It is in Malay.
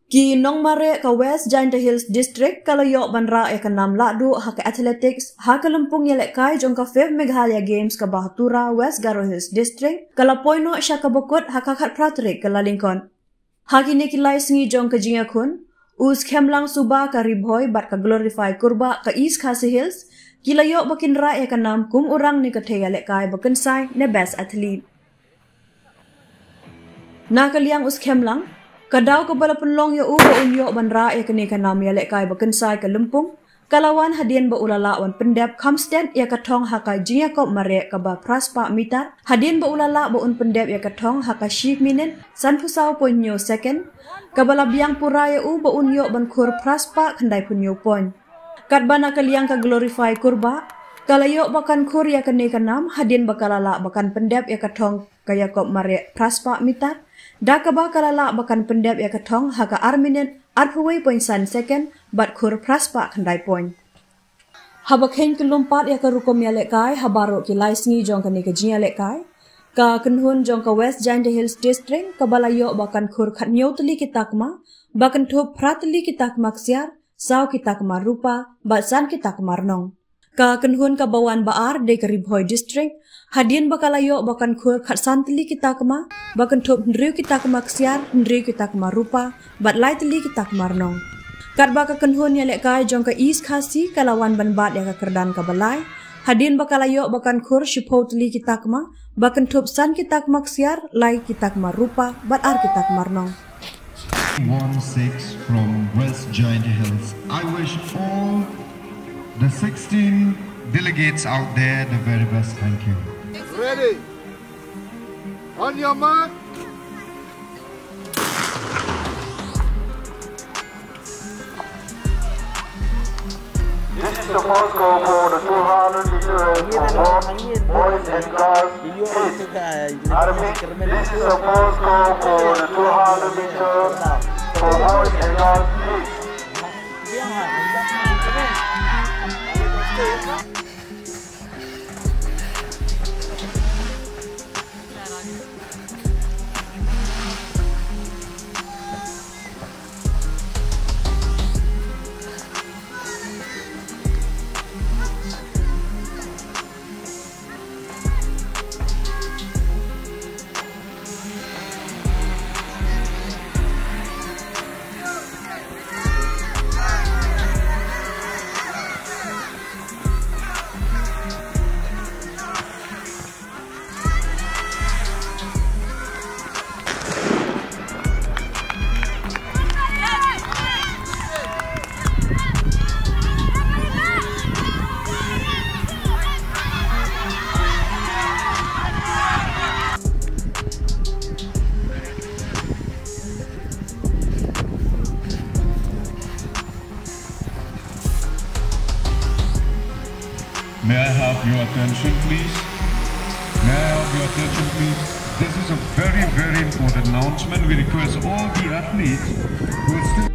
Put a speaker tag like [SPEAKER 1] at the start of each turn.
[SPEAKER 1] Ki Nong Mare ka West Giant Hills District kalayok banra e kanam ladu haka athletics haka lempung yelek kai jong ka 5 Meghalaya Games ka Bahatura West Garo Hills District kala poino sya ka bokot haka khat pratrik kala lingkon. Haki ni kilai sengi jong ka jinga kun us khemlang suba ka ribhoy bat ka glorify kurba ka East Khasi Hills kilayok bakin ra e kanam kum urang ni ka the yelek kai bakin sai ne best athlete. Na kaliang us khemlang Kadau kebala penlong ya uba unyo banra ya kene kanam ya lekai bakensai ke lempung kalawan hadian ba ulala wan pendep kamsten ya katong haka jinga kop mare ka ba praspa mitar hadian ba ulala ba un pendep ya katong haka shik minen san pusau ponyo second kabala biang pura ya uba unyo ban kur praspa kandai punyo pon kat bana kaliang ka glorify kurba kalayo bakan kur ya kene kanam hadian bakalala bakan pendep ya katong kaya kop mare praspa mitar Dakaba kalala bakan pendep ya katong haka arminen arpaway point san second bat kur praspa kandai point. Habakhen kelumpat ya ka rukom ya lekai habaro ki laisngi jong kani ka jia lekai ka kenhun jong ka West Giant Hills District ka balayo bakan kur khat nyotli kitakma bakan thup pratli kitakma ksiar sau kitakma rupa bat san kitakma rnong. Ka kenhun ka bawan baar de ka Ribhoy District hadian bakalayo bakan kur khat santli kita kema bakan thup ndriu kita kema ksiar ndriu kita kema rupa bat laitli kita kema rnong kat baka kenhun ya lekai jong ka East Khasi kalawan banbat ya ka kerdan ka balai hadian bakalayo bakan kur shipotli kita kema bakan thup san kita kema ksiar lai kita kema rupa bat ar kita kema rnong
[SPEAKER 2] 1-6 from West Giant Hills. I wish all the 16 delegates out there the very best. Thank you.
[SPEAKER 3] Ready? On your mark. This is the first goal for the 200 meter for boys and girls kids. I repeat, this is the first goal for the 200 meter for boys and girls kids.
[SPEAKER 2] May I have your attention, please? May I have your attention, please? This is a very, very important announcement. We request all the athletes who are still